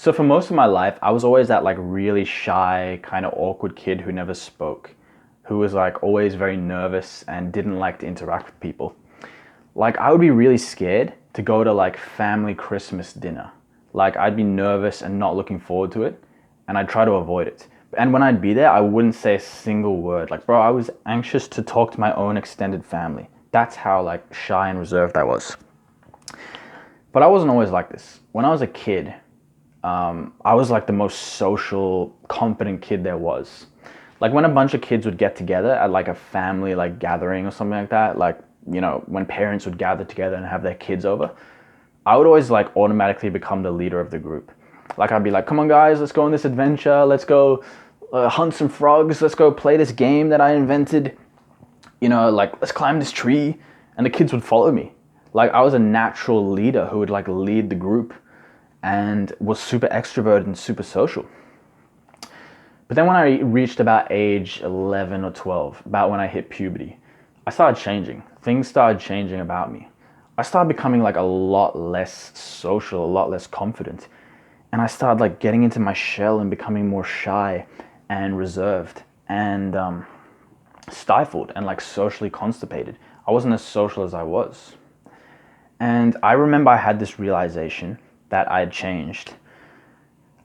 So for most of my life, I was always that like really shy, kind of awkward kid who never spoke, who was like always very nervous and didn't like to interact with people. Like I would be really scared to go to like family Christmas dinner. Like I'd be nervous and not looking forward to it, and I'd try to avoid it. And when I'd be there, I wouldn't say a single word. Like, bro, I was anxious to talk to my own extended family. That's how like shy and reserved I was. But I wasn't always like this. When I was a kid, I was like the most social, confident kid there was. Like when a bunch of kids would get together at like a family like gathering or something like that, like, you know, when parents would gather together and have their kids over, I would always like automatically become the leader of the group. Like I'd be like, come on guys, let's go on this adventure. Let's go hunt some frogs. Let's go play this game that I invented. You know, like let's climb this tree. And the kids would follow me. Like I was a natural leader who would like lead the group and was super extroverted and super social. But then when I reached about age 11 or 12, about when I hit puberty, I started changing. Things started changing about me. I started becoming like a lot less social, a lot less confident. And I started like getting into my shell and becoming more shy and reserved and stifled and like socially constipated. I wasn't as social as I was. And I remember I had this realization that I had changed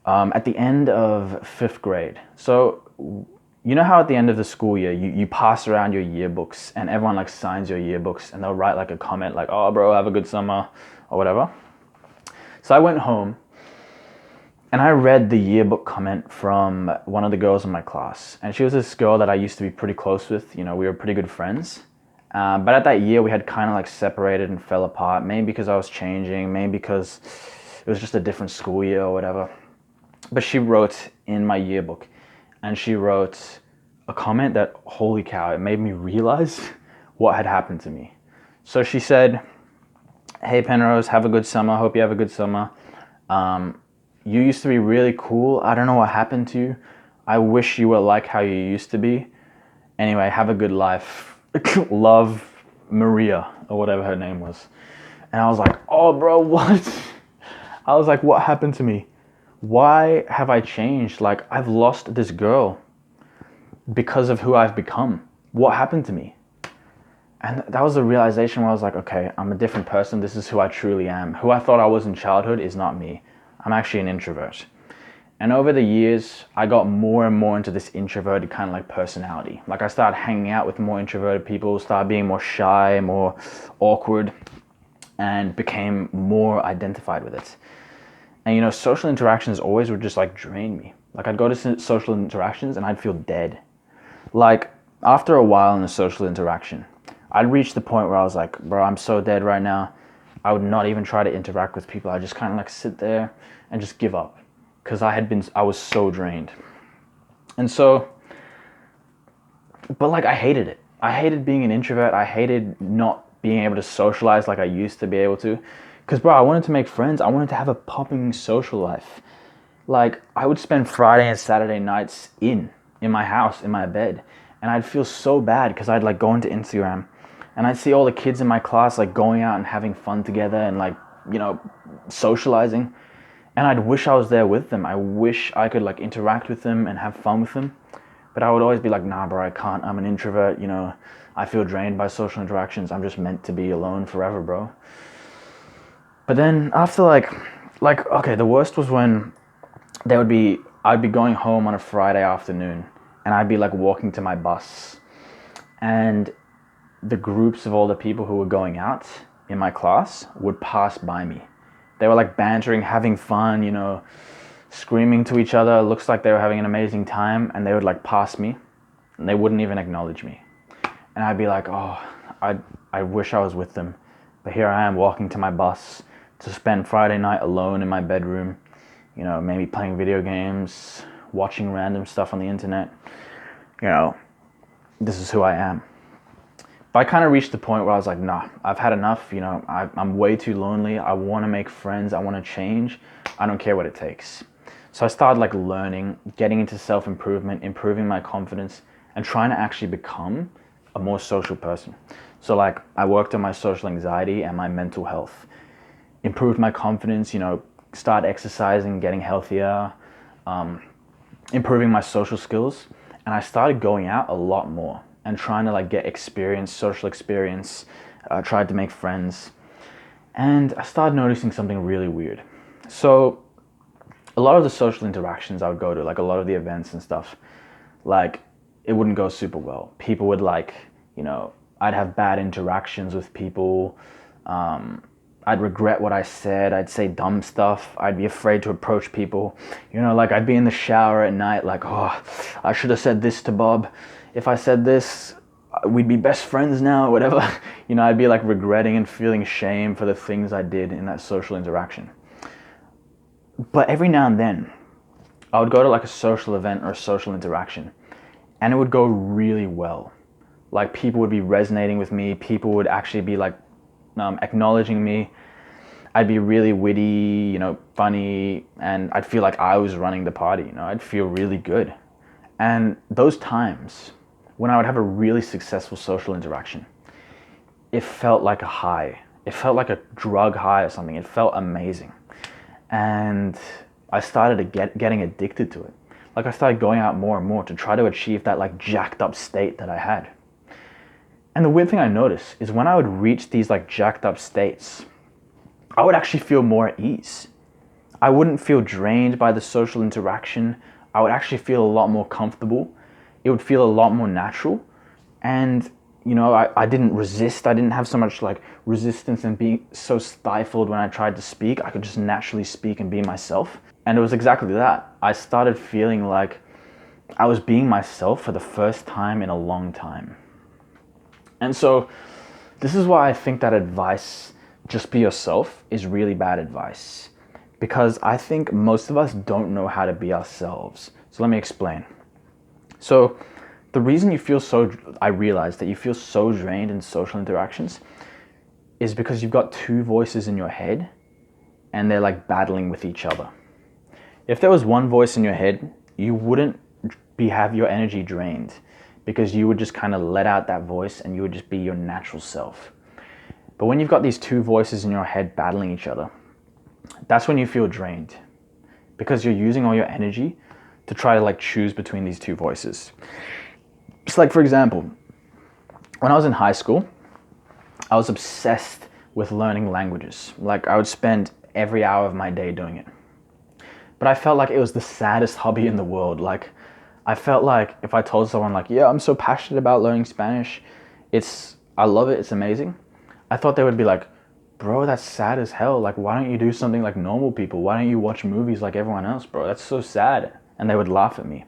at the end of fifth grade. So, you know how at the end of the school year, you pass around your yearbooks and everyone like signs your yearbooks and they'll write like a comment like, oh bro, have a good summer or whatever. So I went home and I read the yearbook comment from one of the girls in my class. And she was this girl that I used to be pretty close with. You know, we were pretty good friends. But at that year, we had kind of like separated and fell apart. Maybe because I was changing, maybe because it was just a different school year or whatever. But she wrote in my yearbook, and she wrote a comment that, holy cow, it made me realize what had happened to me. So she said, hey Penrose, have a good summer. Hope you have a good summer. You used to be really cool. I don't know what happened to you. I wish you were like how you used to be. Anyway, have a good life. Love, Maria, or whatever her name was. And I was like, oh bro, what? I was like, what happened to me? Why have I changed? Like, I've lost this girl because of who I've become. What happened to me? And that was the realization where I was like, okay, I'm a different person. This is who I truly am. Who I thought I was in childhood is not me. I'm actually an introvert. And over the years, I got more and more into this introverted kind of like personality. Like I started hanging out with more introverted people, started being more shy, more awkward, and became more identified with it. And you know, social interactions always would just like drain me. Like I'd go to social interactions and I'd feel dead. Like after a while in a social interaction, I'd reach the point where I was like, bro, I'm so dead right now. I would not even try to interact with people. I just kind of like sit there and just give up. Because I was so drained. And so, but like I hated it. I hated being an introvert. I hated not being able to socialize like I used to be able to. Because bro, I wanted to make friends. I wanted to have a popping social life. Like I would spend Friday and Saturday nights in my house, in my bed. And I'd feel so bad because I'd like go into Instagram and I'd see all the kids in my class like going out and having fun together and like, you know, socializing. And I'd wish I was there with them. I wish I could like interact with them and have fun with them. But I would always be like, nah, bro, I can't. I'm an introvert. You know, I feel drained by social interactions. I'm just meant to be alone forever, bro. But then after okay, the worst was when I'd be going home on a Friday afternoon and I'd be like walking to my bus and the groups of all the people who were going out in my class would pass by me. They were like bantering, having fun, you know, screaming to each other. Looks like they were having an amazing time. And they would like pass me and they wouldn't even acknowledge me. And I'd be like, oh, I wish I was with them. But here I am walking to my bus to spend Friday night alone in my bedroom, you know, maybe playing video games, watching random stuff on the internet. You know, this is who I am. But I kind of reached the point where I was like, nah, I've had enough. You know, I'm way too lonely. I want to make friends. I want to change. I don't care what it takes. So I started like learning, getting into self-improvement, improving my confidence, and trying to actually become a more social person. So like I worked on my social anxiety and my mental health, improved my confidence, you know, start exercising, getting healthier, improving my social skills, and I started going out a lot more and trying to like get experience, social experience, tried to make friends, and I started noticing something really weird. So a lot of the social interactions I would go to, like a lot of the events and stuff, like it wouldn't go super well. People would like, I'd have bad interactions with people. I'd regret what I said. I'd say dumb stuff. I'd be afraid to approach people. Like I'd be in the shower at night like, oh, I should have said this to Bob. If I said this, we'd be best friends now or whatever. I'd be like regretting and feeling shame for the things I did in that social interaction. But every now and then, I would go to like a social event or a social interaction, and it would go really well. Like people would be resonating with me. People would actually be like acknowledging me. I'd be really witty, funny, and I'd feel like I was running the party. I'd feel really good. And those times when I would have a really successful social interaction, it felt like a high. It felt like a drug high or something. It felt amazing. And I started getting addicted to it. Like I started going out more and more to try to achieve that like jacked up state that I had. And the weird thing I noticed is when I would reach these like jacked up states, I would actually feel more at ease. I wouldn't feel drained by the social interaction. I would actually feel a lot more comfortable. It would feel a lot more natural. And I didn't resist. I didn't have so much like resistance and being so stifled when I tried to speak. I could just naturally speak and be myself. And it was exactly that. I started feeling like I was being myself for the first time in a long time. And so this is why I think that advice, just be yourself, is really bad advice. Because I think most of us don't know how to be ourselves. So let me explain. So the reason I realized that you feel so drained in social interactions is because you've got two voices in your head and they're like battling with each other. If there was one voice in your head, you wouldn't have your energy drained because you would just kind of let out that voice and you would just be your natural self. But when you've got these two voices in your head battling each other, that's when you feel drained because you're using all your energy to try to like choose between these two voices. Just like, for example, when I was in high school, I was obsessed with learning languages. Like I would spend every hour of my day doing it. But I felt like it was the saddest hobby in the world. Like I felt like if I told someone like, yeah, I'm so passionate about learning Spanish, I love it, it's amazing. I thought they would be like, bro, that's sad as hell. Like, why don't you do something like normal people? Why don't you watch movies like everyone else, bro? That's so sad. And they would laugh at me.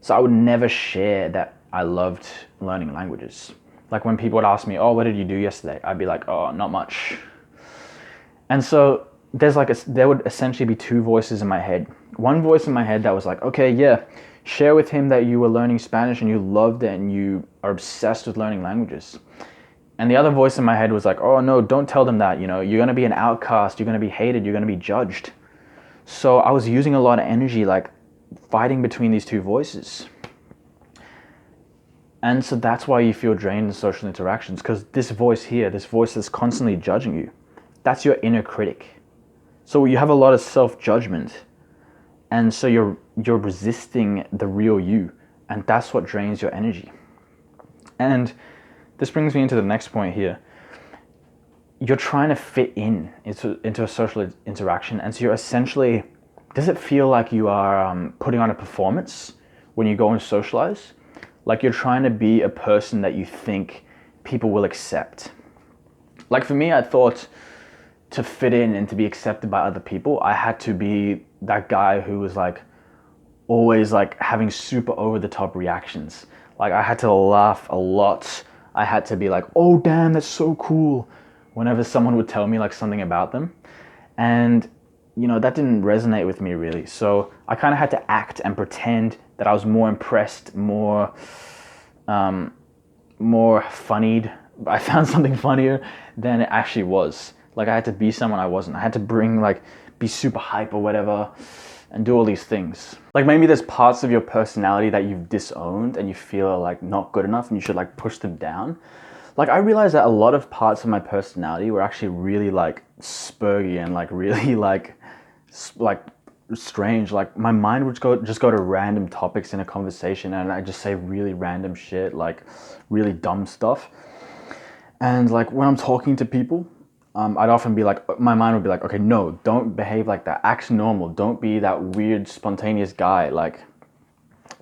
So I would never share that I loved learning languages. Like when people would ask me, oh, what did you do yesterday? I'd be like, oh, not much. And so there would essentially be two voices in my head. One voice in my head that was like, okay, yeah, share with him that you were learning Spanish and you loved it and you are obsessed with learning languages. And the other voice in my head was like, oh no, don't tell them that, you're going to be an outcast, you're going to be hated, you're going to be judged. So I was using a lot of energy like fighting between these two voices. And so that's why you feel drained in social interactions, because this voice here, this voice that's constantly judging you, that's your inner critic. So you have a lot of self-judgment, and so you're resisting the real you, and that's what drains your energy. And this brings me into the next point here. You're trying to fit into a social interaction, and so you're essentially, does it feel like you are putting on a performance when you go and socialize? Like you're trying to be a person that you think people will accept. Like for me, I thought to fit in and to be accepted by other people, I had to be that guy who was like always like having super over the top reactions. Like I had to laugh a lot. I had to be like, oh damn, that's so cool, whenever someone would tell me like something about them. And that didn't resonate with me really. So I kind of had to act and pretend that I was more impressed, more funnied. I found something funnier than it actually was. Like I had to be someone I wasn't. I had to be super hype or whatever and do all these things. Like maybe there's parts of your personality that you've disowned and you feel like not good enough and you should like push them down. Like I realized that a lot of parts of my personality were actually really like spurgy and like really like like strange. Like my mind would just go to random topics in a conversation, and I just say really random shit, like really dumb stuff. And like when I'm talking to people, I'd often be like, my mind would be like, okay, no, don't behave like that. Act normal. Don't be that weird, spontaneous guy. Like,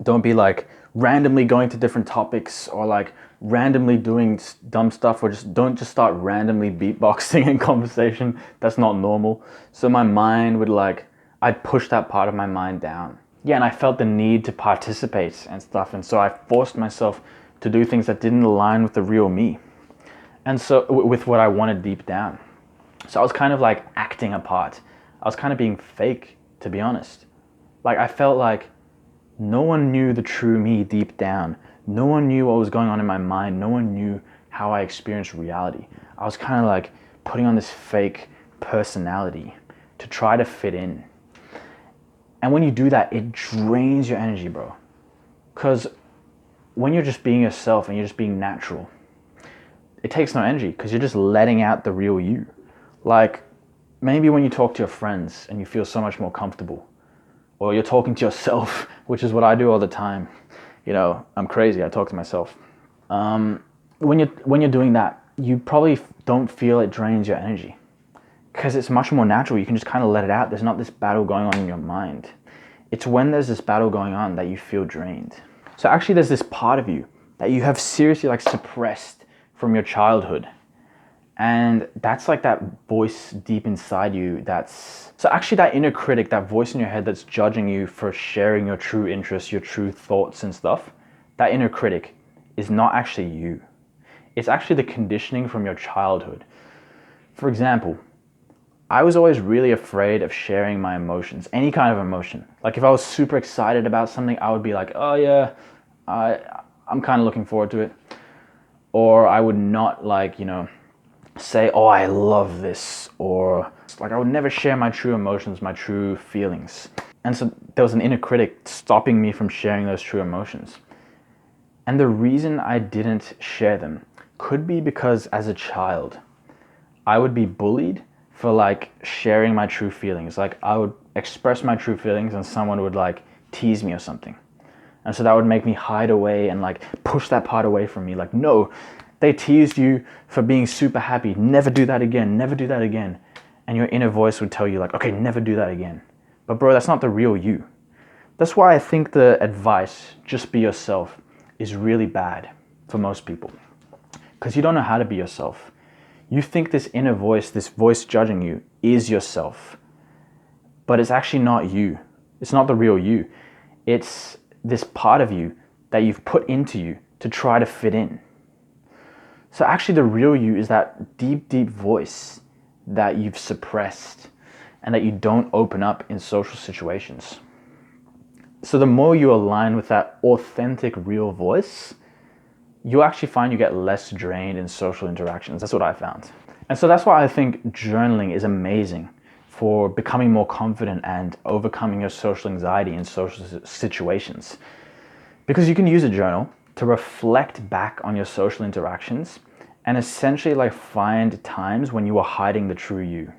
don't be like randomly going to different topics or like randomly doing dumb stuff, or just don't just start randomly beatboxing in conversation. That's not normal. So my mind would like, I'd push that part of my mind down. Yeah, and I felt the need to participate and stuff. And so I forced myself to do things that didn't align with the real me. And so with what I wanted deep down. So I was kind of like acting a part. I was kind of being fake, to be honest. Like I felt like no one knew the true me deep down. No one knew what was going on in my mind. No one knew how I experienced reality. I was kind of like putting on this fake personality to try to fit in. And when you do that, it drains your energy, bro. Because when you're just being yourself and you're just being natural, it takes no energy because you're just letting out the real you. Like maybe when you talk to your friends and you feel so much more comfortable, or you're talking to yourself, which is what I do all the time. You know, I'm crazy. I talk to myself. When you're doing that, you probably don't feel it drains your energy because it's much more natural. You can just kind of let it out. There's not this battle going on in your mind. It's when there's this battle going on that you feel drained. So actually, there's this part of you that you have seriously like suppressed from your childhood. And that's like that voice deep inside you so actually that inner critic, that voice in your head that's judging you for sharing your true interests, your true thoughts and stuff, that inner critic is not actually you. It's actually the conditioning from your childhood. For example, I was always really afraid of sharing my emotions, any kind of emotion. Like if I was super excited about something, I would be like, oh yeah, I'm kind of looking forward to it. Or I would not like, say, oh, I love this, or like I would never share my true emotions, my true feelings. And so there was an inner critic stopping me from sharing those true emotions. And the reason I didn't share them could be because as a child, I would be bullied for like sharing my true feelings. Like I would express my true feelings and someone would like tease me or something. And so that would make me hide away and like push that part away from me. Like, no, they teased you for being super happy. Never do that again. Never do that again. And your inner voice would tell you like, okay, never do that again. But bro, that's not the real you. That's why I think the advice, just be yourself, is really bad for most people. Because you don't know how to be yourself. You think this inner voice, this voice judging you, is yourself. But it's actually not you. It's not the real you. It's this part of you that you've put into you to try to fit in. So actually the real you is that deep, deep voice that you've suppressed and that you don't open up in social situations. So the more you align with that authentic, real voice, you actually find you get less drained in social interactions. That's what I found. And so that's why I think journaling is amazing for becoming more confident and overcoming your social anxiety in social situations. Because you can use a journal to reflect back on your social interactions and essentially like find times when you were hiding the true you.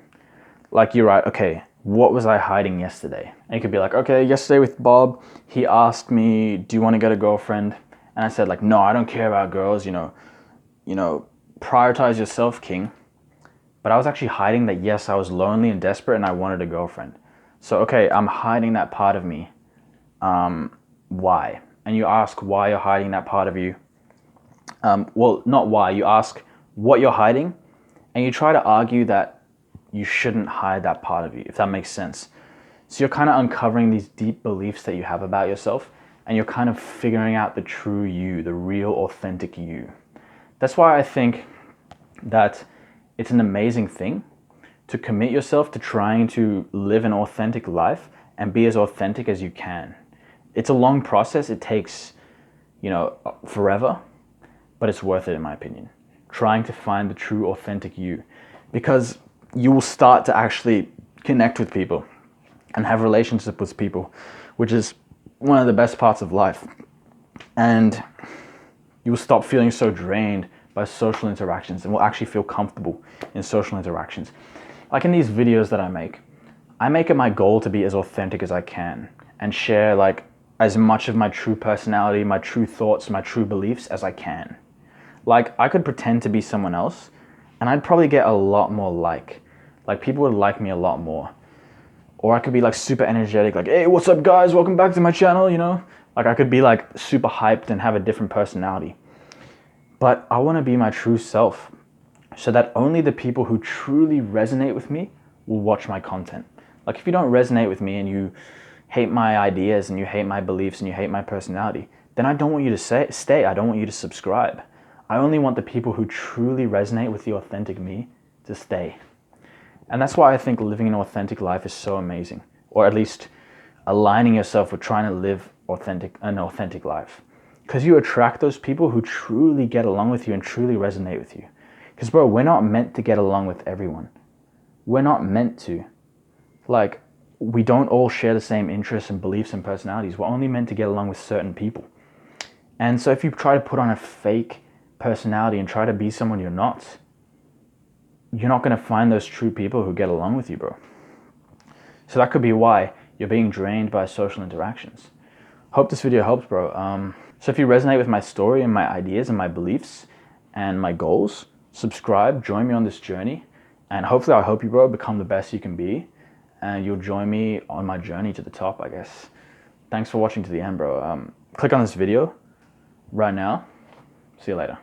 Like you're right, okay, what was I hiding yesterday? And you could be like, okay, yesterday with Bob, he asked me, do you want to get a girlfriend? And I said like, no, I don't care about girls, prioritize yourself, king. But I was actually hiding that, yes, I was lonely and desperate and I wanted a girlfriend. So, okay, I'm hiding that part of me. Why? And you ask why you're hiding that part of you. Well, not why. You ask what you're hiding, and you try to argue that you shouldn't hide that part of you, if that makes sense. So you're kind of uncovering these deep beliefs that you have about yourself, and you're kind of figuring out the true you, the real, authentic you. That's why I think that it's an amazing thing to commit yourself to trying to live an authentic life and be as authentic as you can. It's a long process. It takes, forever, but it's worth it in my opinion. Trying to find the true authentic you, because you will start to actually connect with people and have relationships with people, which is one of the best parts of life. And you will stop feeling so drained by social interactions and will actually feel comfortable in social interactions. Like in these videos that I make, I make it my goal to be as authentic as I can and share like as much of my true personality, my true thoughts, my true beliefs as I can. Like I could pretend to be someone else and I'd probably get a lot more like people would like me a lot more. Or I could be like super energetic, like, hey, what's up guys? Welcome back to my channel, you know? Like I could be like super hyped and have a different personality. But I want to be my true self so that only the people who truly resonate with me will watch my content. Like if you don't resonate with me and you hate my ideas and you hate my beliefs and you hate my personality, then I don't want you to stay. I don't want you to subscribe. I only want the people who truly resonate with the authentic me to stay. And that's why I think living an authentic life is so amazing, or at least aligning yourself with trying to live an authentic life. Because you attract those people who truly get along with you and truly resonate with you. Because bro, we're not meant to get along with everyone. We're not meant to. Like, we don't all share the same interests and beliefs and personalities. We're only meant to get along with certain people. And so if you try to put on a fake personality and try to be someone you're not going to find those true people who get along with you, bro. So that could be why you're being drained by social interactions. Hope this video helps, bro. So if you resonate with my story and my ideas and my beliefs and my goals, subscribe, join me on this journey. And hopefully I'll help you, bro, become the best you can be. And you'll join me on my journey to the top, I guess. Thanks for watching to the end, bro. Click on this video right now. See you later.